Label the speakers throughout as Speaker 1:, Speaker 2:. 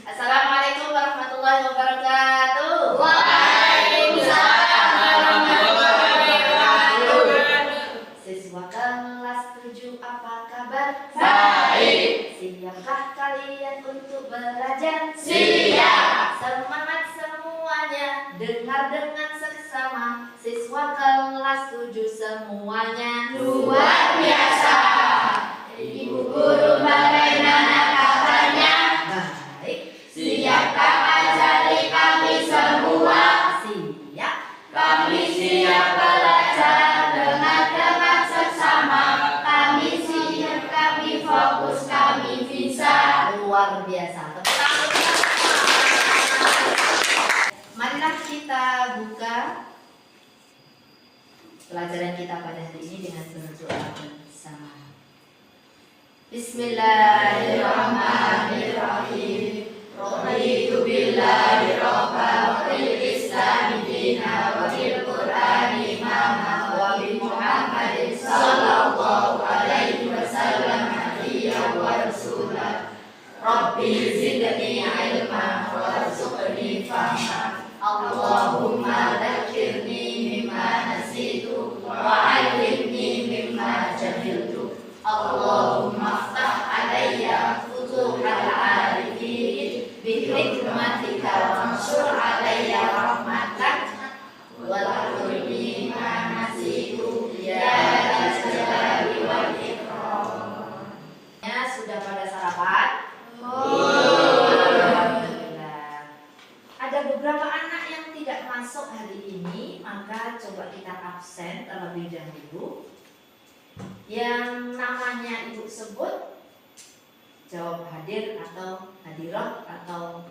Speaker 1: Assalamualaikum warahmatullahi wabarakatuh.
Speaker 2: Waalaikumsalam warahmatullahi wabarakatuh.
Speaker 1: Siswa kelas 7 apa kabar?
Speaker 2: Baik.
Speaker 1: Siapkah kalian untuk belajar?
Speaker 2: Siap.
Speaker 1: Semangat semuanya, dengar dengan seksama. Siswa kelas 7 semuanya
Speaker 2: Luar biasa. Ibu guru bagaimana kabarnya?
Speaker 1: baik.
Speaker 2: Siapkah ajari kami semua?
Speaker 1: Siap.
Speaker 2: Kami siap belajar dengan seksama. Kami siap, kami fokus, kami bisa.
Speaker 1: Luar biasa. Tepuk tangan. Marilah kita buka pelajaran kita pada hari ini dengan berdoa bersama. Bismillahirrahmanirrahim.
Speaker 2: Raditu billahi robban wa bil islami dina wa bil qur'ani imama wa bi Muhammadin sallallahu alaihi wasallam nabiyyan wa rasulah. Rabbi zidni ilma warzuqni fahma. Allahumma dhakkirni mimma nasitu wa 'allimni mimma jahiltu. Allahumma aftah alayya futuhal arifin bi hikmatika wansur alayya rahmatak walhamdulillah ma nasitu ya dzal jalali wal ikram.
Speaker 1: Ya, sudah pada sarapan? Alhamdulillah. Ada beberapa anak yang tidak masuk hari ini, maka coba kita absen terlebih dahulu. Yang namanya ibu sebut, jawab hadir atau hadirah atau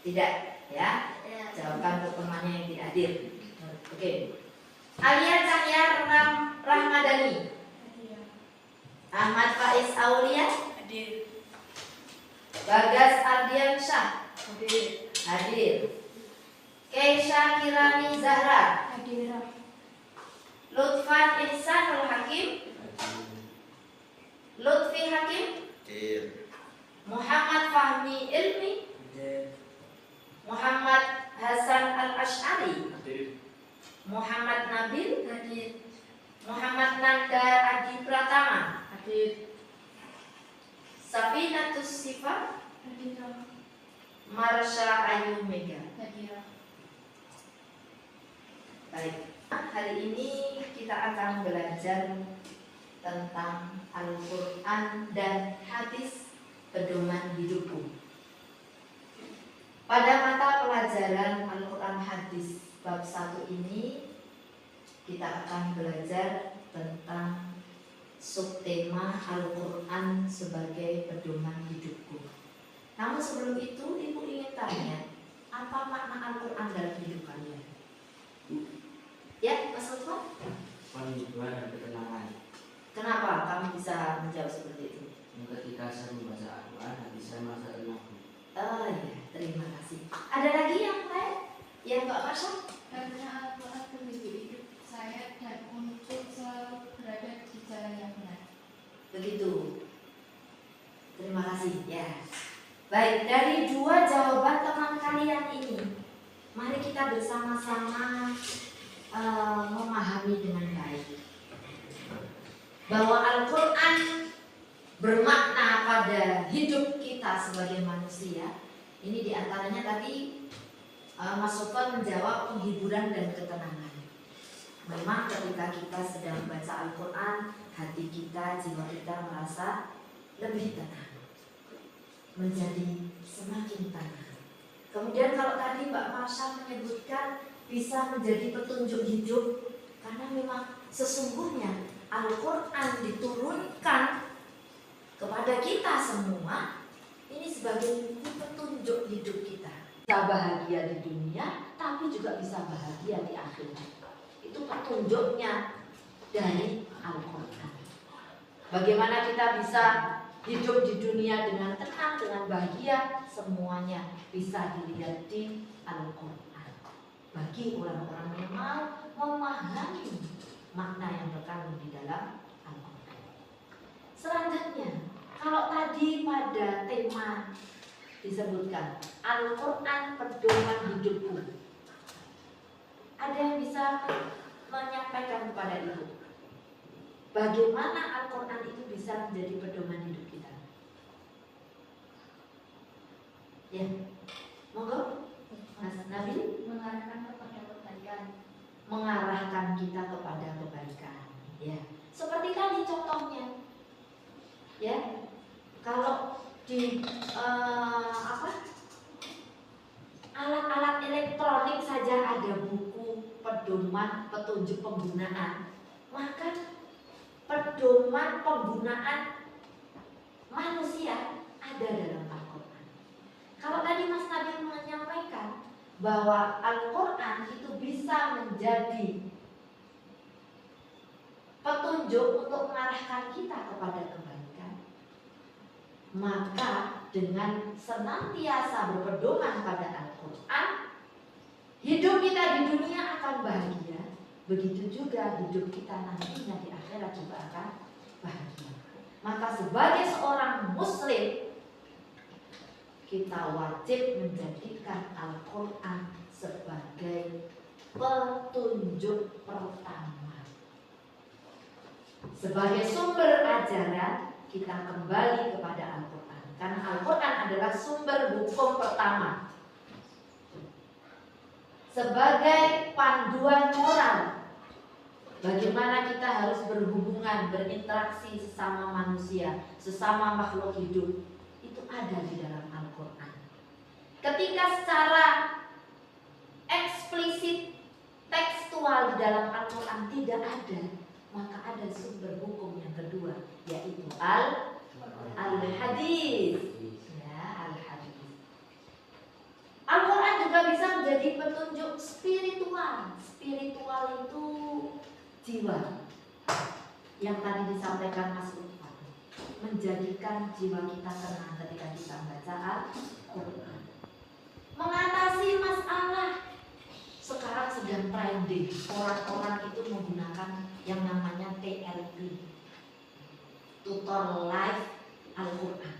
Speaker 1: tidak, ya. Jawabkan untuk temannya yang tidak hadir. Oke. Alia Cahya Rahmadani, Ahmad Faiz Aulia, Bagas Ardiansyah, hadir. Keisha Kirani Zahra, Lutfan Ihsanul Hakim, Lutfi Hakim, Muhammad Fahmi Ilmi, Muhammad Hasan Al-Ash'ari, Muhammad Nabil, Muhammad Nanda Adi Pratama, Safinatus Sifa, Marsha Ayu Mega. Baik, hari ini kita akan belajar tentang Al-Quran dan hadis pedoman hidupku. Pada mata pelajaran Al-Quran hadis bab 1 ini kita akan belajar tentang subtema Al-Quran sebagai pedoman hidupku. Namun sebelum itu ibu ingin tanya, apa makna Al-Quran dalam hidup kalian? Ya, Mas Lutfan?
Speaker 3: Penghiburan dan ketenangan.
Speaker 1: Kenapa kamu bisa menjawab seperti itu?
Speaker 3: Ketika saya membaca Al-Quran, hati saya merasa tenang.
Speaker 1: Oh ya, terima kasih. Ada lagi yang lain? Yang Mbak Marsha?
Speaker 4: Karena Al-Quran pemimpin hidup saya dan untuk selalu berada di jalan yang benar.
Speaker 1: Begitu. Terima kasih ya. Baik, dari dua jawaban teman kalian ini, mari kita bersama-sama memahami dengan baik bahwa Al-Quran bermakna pada hidup kita sebagai manusia. Ini diantaranya tadi Mas Sofan menjawab penghiburan dan ketenangan. Memang ketika kita sedang baca Al-Quran, hati kita, jiwa kita merasa lebih tenang, menjadi semakin tenang. Kemudian kalau tadi Mbak Marsha menyebutkan bisa menjadi petunjuk hidup, karena memang sesungguhnya Al-Quran diturunkan kepada kita semua ini sebagai petunjuk hidup kita. Bisa bahagia di dunia, tapi juga bisa bahagia di akhirat. Itu petunjuknya dari Al-Quran. Bagaimana kita bisa hidup di dunia dengan tenang, dengan bahagia, semuanya bisa dilihat di Al-Quran. Bagi orang-orang yang mau memahami makna yang terkandung di dalam Al-Quran. Selanjutnya, kalau tadi pada tema disebutkan Al-Quran pedoman hidupku. Ada yang bisa menyampaikan kepada ibu bagaimana Al-Quran itu bisa menjadi pedoman hidup kita? Ya, monggo Mas Nabil.
Speaker 4: Mengarahkan kepada kebaikan.
Speaker 1: Mengarahkan kita kepada kebaikan. Ya, seperti tadi contohnya. Ya, kalau di alat-alat elektronik saja ada buku pedoman petunjuk penggunaan, maka pedoman penggunaan manusia ada dalam Al-Quran. Kalau tadi Mas Nabil menyampaikan bahwa Al-Quran itu bisa menjadi petunjuk untuk mengarahkan kita kepada kebaikan, maka dengan senantiasa berpedoman pada Al-Quran, hidup kita di dunia akan bahagia. Begitu juga hidup kita nantinya di akhirat juga akan bahagia. Maka sebagai seorang muslim, kita wajib menjadikan Al-Quran sebagai petunjuk pertama. Sebagai sumber ajaran, kita kembali kepada Al-Quran. Karena Al-Quran adalah sumber hukum pertama. Sebagai panduan moral, bagaimana kita harus berhubungan, berinteraksi sesama manusia, sesama makhluk hidup, itu ada di dalam Al-Quran. Ketika secara eksplisit tekstual di dalam Al-Quran tidak ada, maka ada sumber hukum yang kedua, yaitu Al-Hadis. Ya, Al-Hadis. Al-Quran juga bisa menjadi petunjuk spiritual. Spiritual itu jiwa, yang tadi disampaikan Mas Lutfan, menjadikan jiwa kita tenang ketika kita membaca Al-Quran. Mengatasi masalah. Sekarang sedang trending, orang-orang itu menggunakan yang namanya TLP, Tutor Live Al-Quran.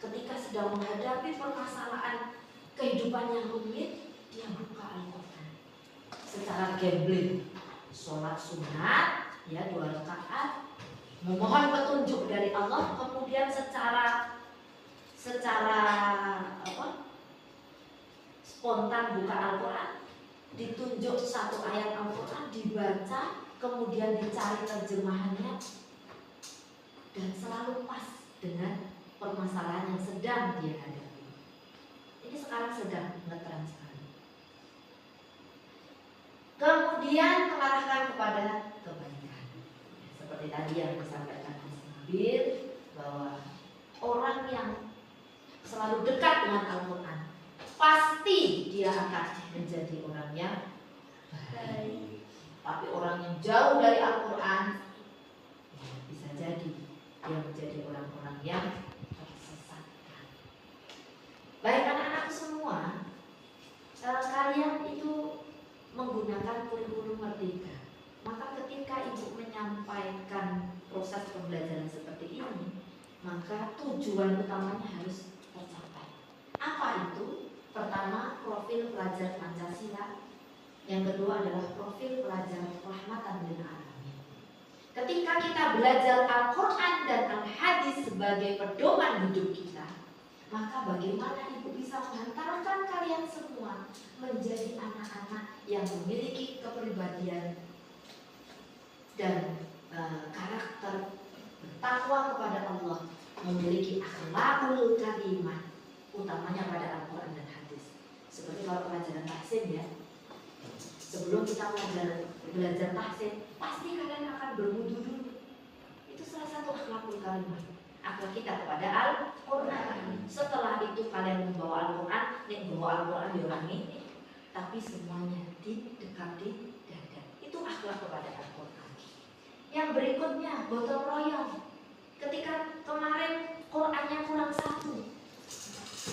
Speaker 1: Ketika sedang menghadapi permasalahan kehidupan yang rumit, dia buka Al-Quran secara gambling, sholat sunat, ya 2 rakaat, memohon petunjuk dari Allah, kemudian secara spontan buka Al-Quran, ditunjuk satu ayat Al-Quran, dibaca, kemudian dicari terjemahannya, dan selalu pas dengan permasalahan yang sedang dia hadapi. Ini sekarang sedang ngetren sekali. Kemudian mengarahkan kepada kebaikan, seperti tadi yang disampaikan Mas Nabil, bahwa orang yang selalu dekat dengan Al-Quran, pasti dia akan menjadi orang yang baik. Tapi orang yang jauh dari Al-Quran, ya, bisa jadi dia menjadi orang-orang yang tersesatkan. Baik anak-anak semua, kalian itu menggunakan kurikulum Merdeka. Maka ketika ibu menyampaikan proses pembelajaran seperti ini, maka tujuan utamanya harus tercapai. Apa itu? Pertama, profil pelajar Pancasila. Yang kedua adalah profil pelajar rahmatan lil alamin. Ketika kita belajar Al-Quran dan Al-Hadis sebagai pedoman hidup kita, maka bagaimana ibu bisa menghantarkan kalian semua menjadi anak-anak yang memiliki kepribadian dan karakter bertakwa kepada Allah, memiliki akhlakul karimah, utamanya pada Al-Quran dan Hadis. Seperti kalau pelajaran tahsin, ya, sebelum kita belajar tahsin, pasti kalian akan berwudu dulu. Itu salah satu akhlakul karimah, akhlak kita kepada Al-Quran. Setelah itu kalian membawa Al-Quran, membawa Al-Quran di orang ini, tapi semuanya dekat di dada. Itu akhlak kepada Al-Quran. Yang berikutnya, gotong royong. Ketika kemarin Qurannya kurang satu,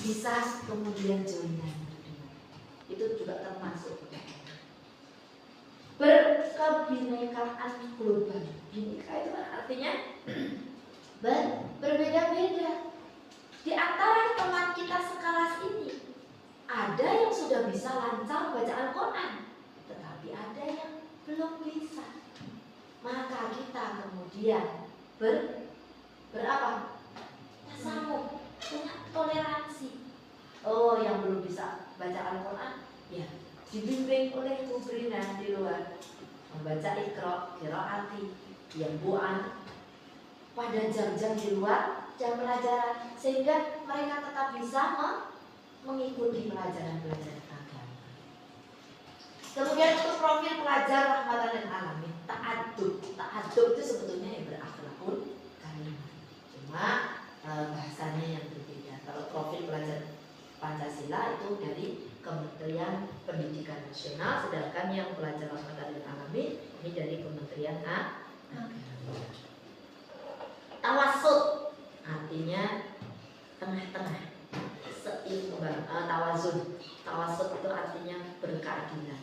Speaker 1: bisa kemudian joinan. Itu juga termasuk berkebinekaan global. Bineka itu artinya berbeda-beda. Di antara teman kita skala belum bisa. Maka kita kemudian berapa? Tasamuh, punya toleransi. Oh, yang belum bisa baca Al-Quran, ya dibimbing oleh Mubrina di luar membaca Iqra, qiraati, yang bu'an pada jam-jam di luar jam pelajaran, sehingga mereka tetap bisa mengikuti pelajaran-pelajaran agama. Kemudian untuk profil pelajar rahmatan lil alamin, ta'addub itu sebetulnya yang berakhlakul karimah, cuma bahasanya yang berbeda. Kalau profil pelajar Pancasila itu dari Kementerian Pendidikan Nasional, sedangkan yang pelajar rahmatan lil alamin ini dari Kementerian Agama. Tawasud artinya tengah-tengah, seimbang. Tawasud itu artinya berkeadilan,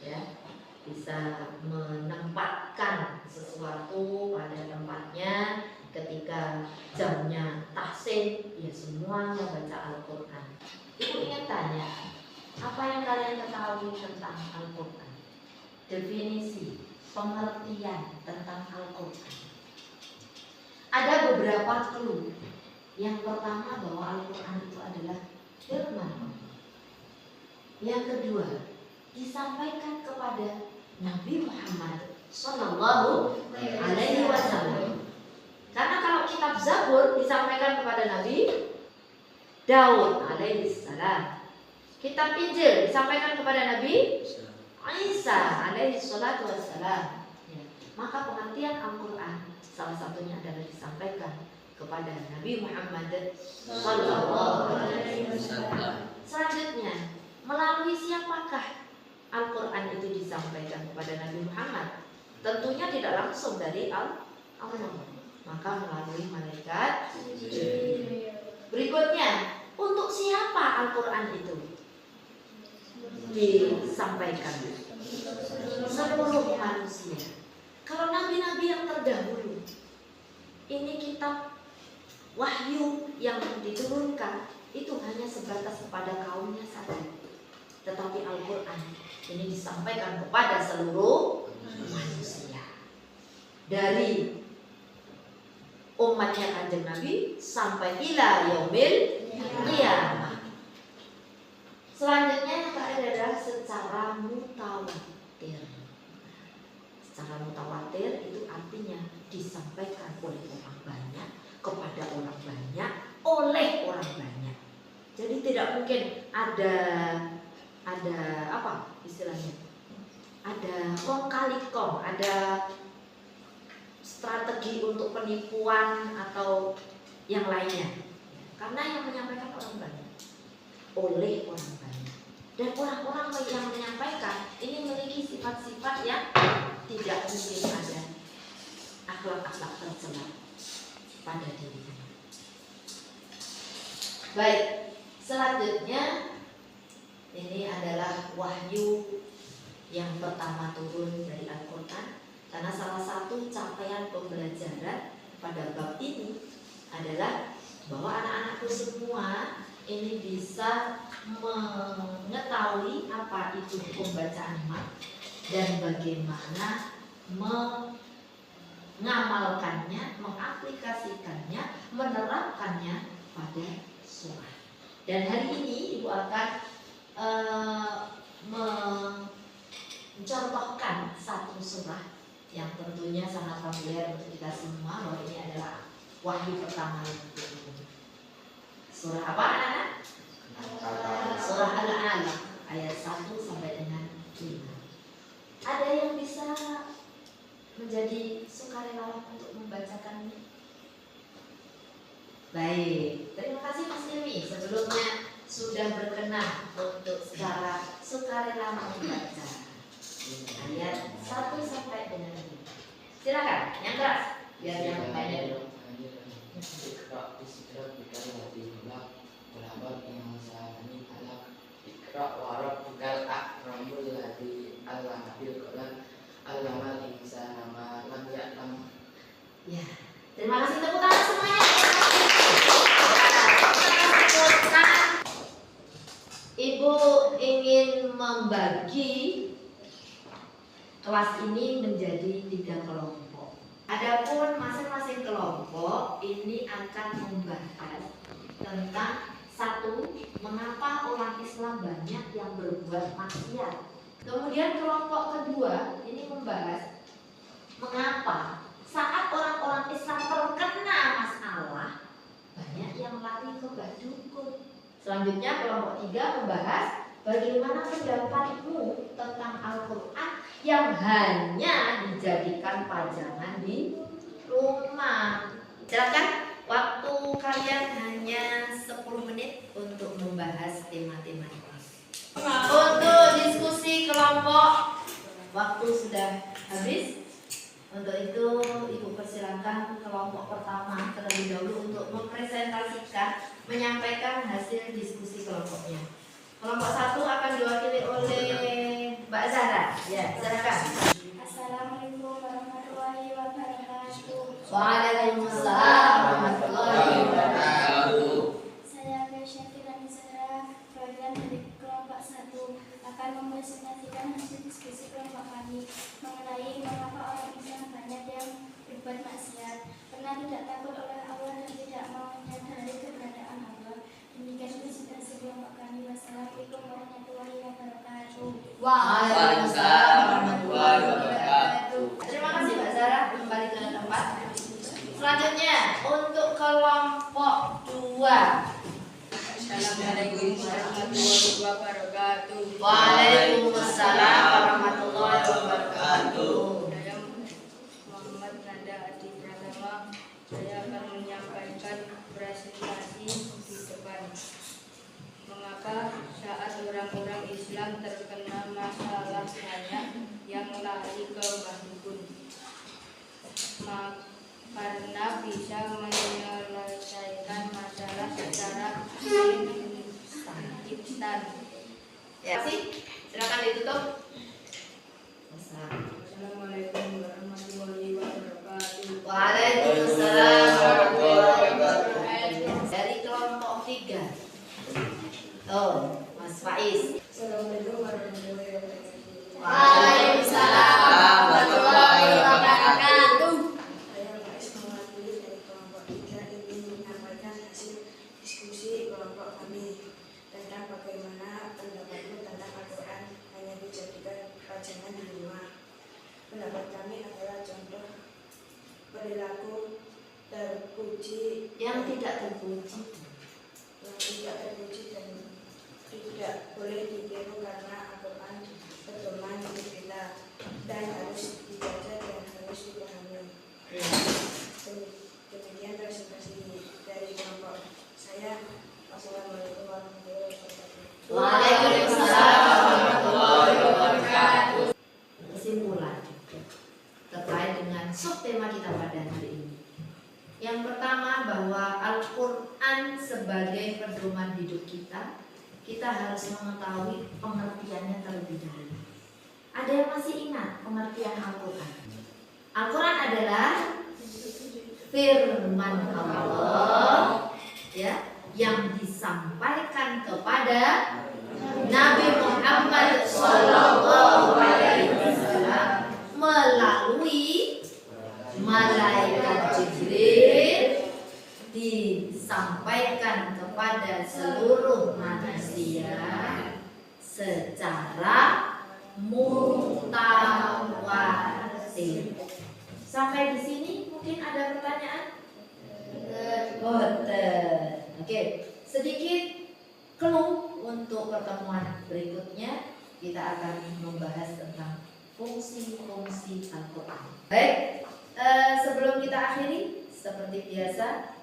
Speaker 1: ya, bisa menempatkan sesuatu pada tempatnya. Ketika jamnya tahsin, ya semuanya baca Al-Quran. Ibu ingin tanya, apa yang kalian ketahui tentang Al-Quran? Definisi, pengertian tentang Al-Quran. Ada beberapa clue. Yang pertama, bahwa Al-Quran itu adalah firman Allah. Yang kedua, disampaikan kepada Nabi Muhammad Sallallahu Alaihi Wasallam. Karena kalau kitab Zabur disampaikan kepada Nabi Daud alaihissalam, kitab Injil disampaikan kepada Nabi Isa alaihissalatu wassalam. Ya. Maka pengertian Al-Quran salah satunya adalah disampaikan kepada Nabi Muhammad Sallallahu Alaihi Wasallam. Selanjutnya, melalui siapakah Al-Quran itu disampaikan kepada Nabi Muhammad? Tentunya tidak langsung dari Allah, maka melalui malaikat Jibril. Berikutnya, untuk siapa Al-Quran itu disampaikan? Seluruh manusia. Kalau nabi-nabi yang terdahulu, ini kitab wahyu yang diturunkan itu hanya sebatas kepada kaumnya saja. Tetapi Al-Quran ini disampaikan kepada seluruh manusia, dari umatnya Kanjeng Nabi sampai ila yaumil qiyamah. Selanjutnya yang terakhir adalah secara mutawatir. Secara mutawatir itu artinya disampaikan oleh orang banyak kepada orang banyak oleh orang banyak. Jadi tidak mungkin ada apa istilahnya? Ada kong kali kong, ada strategi untuk penipuan atau yang lainnya. Karena yang menyampaikan orang banyak oleh orang banyak, dan orang-orang yang menyampaikan ini memiliki sifat-sifat yang tidak mungkin ada akhlak-akhlak tercela pada dirinya. Baik, selanjutnya ini adalah wahyu yang pertama turun dari Al-Quran. Karena salah satu capaian pembelajaran pada bab ini adalah bahwa anak-anakku semua ini bisa mengetahui apa itu hukum bacaan mat dan bagaimana mengamalkannya, mengaplikasikannya, menerapkannya pada surah. Dan hari ini Ibu akan mencontohkan satu surah yang tentunya sangat familiar untuk kita semua, bahwa ini adalah wahyu pertama yang turun. Surah apa anak-anak? Surah Al-Alaq ayat 1 sampai dengan 5. Ada yang bisa menjadi sukarelawan untuk membacakannya? Baik, terima kasih Mas Ilmi sebelumnya sudah berkenan untuk secara sukarela membaca ayat 1 sampai dengan 5. Silakan, yang keras biar yang pendek. Ya, terima kasih, tepuk tangan semuanya. Ibu ingin membagi kelas ini menjadi 3 kelompok. Adapun masing-masing kelompok ini akan membahas tentang satu, mengapa orang Islam banyak yang berbuat maksiat. Kemudian kelompok kedua ini membahas mengapa saat orang-orang Islam terkena masalah banyak yang lari ke dukun. Selanjutnya kelompok 3 membahas bagaimana pendapatmu tentang Al-Quran yang hanya dijadikan pajangan di rumah. Silakan, waktu kalian hanya 10 menit untuk membahas tema-tema ini. Untuk diskusi kelompok, waktu sudah habis. Untuk itu Ibu persilakan kelompok pertama terlebih dahulu untuk mempresentasikan, menyampaikan hasil diskusi kelompoknya. Kelompok 1 akan diwakili oleh Mbak Zahra. Ya, silakan.
Speaker 4: Assalamualaikum warahmatullahi wabarakatuh.
Speaker 1: Waalaikumsalam warahmatullahi wabarakatuh.
Speaker 4: Saya Gracia Firani Zahra, bagian dari kelompok 1, akan mempresentasikan hasil diskusi kelompok kami mengenai mengapa orang Islam banyak yang berbuat maksiat, karena tidak takut oleh Allah dan tidak mau menyadari keberadaan Allah. Demikian presentasi kelompok kami. Wassalamualaikum warahmatullahi wabarakatuh.
Speaker 1: Waalaikumsalam warahmatullahi wabarakatuh. Terima kasih Mbak Zahra, kembali ke tempat. Selanjutnya untuk kelompok 2.
Speaker 2: Assalamualaikum warahmatullahi wabarakatuh.
Speaker 1: Waalaikumsalam warahmatullahi wabarakatuh.
Speaker 2: Saya Muhammad Nanda Adi Pratama. Saya akan menyampaikan presentasi di depan. Mengapa saat orang-orang Islam terkena masalah banyak yang lari ke dukun? Karena bisa menyelesaikan masalah secara instan.
Speaker 1: Ya, silakan ditutup.
Speaker 2: Assalamualaikum warahmatullahi wabarakatuh.
Speaker 1: Waalaikumsalam warahmatullahi wabarakatuh. Dari kelompok 3. Oh, Mas Faiz.
Speaker 2: Assalamualaikum warahmatullahi wabarakatuh.
Speaker 1: Waalaikumsalam warahmatullahi wabarakatuh.
Speaker 5: Saya Faiz mewakili dari kelompok 3 ingin menyampaikan hasil diskusi kelompok kami tentang bagaimana pendapatmu tentang Al-Quran hanya dijadikan pajangan di rumah. Pendapat kami adalah contoh perilaku terpuji
Speaker 1: Yang tidak terpuji.
Speaker 5: dan tidak boleh ditiru karena Al-Quran berteman di kita dan harus dibaca dan harus dipahami. Demikian presentasi dari kelompok saya. Wassalamualaikum warahmatullahi wabarakatuh.
Speaker 1: Waalaikumsalam warahmatullahi wabarakatuh. Kesimpulan terkait dengan subtema kita pada hari ini. Yang pertama, bahwa Al-Quran sebagai pedoman hidup kita harus mengetahui pengertiannya terlebih dahulu. Ada yang masih ingat pengertian Al-Quran? Al-Quran adalah firman Allah, ya, yang disampaikan kepada Nabi Muhammad SAW melalui malaikat Jibril, disampaikan kepada seluruh manusia secara mutawatir. Sampai di sini mungkin ada pertanyaan? Oke, sedikit clue untuk pertemuan berikutnya, kita akan membahas tentang fungsi-fungsi Al-Quran. Baik, sebelum kita akhiri, seperti biasa,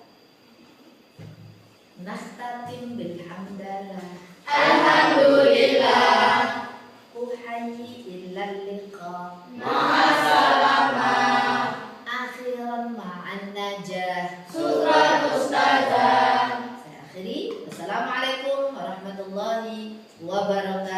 Speaker 1: nakhtatim bilhamdalillah.
Speaker 2: Alhamdulillah.
Speaker 1: Uhayyi illal liqa.
Speaker 2: Ma'assalamah.
Speaker 1: Akhiran ma'an najah.
Speaker 2: Syukran Ustazah.
Speaker 1: Saya akhiri. Wassalamualaikum warahmatullahi wabarakatuh.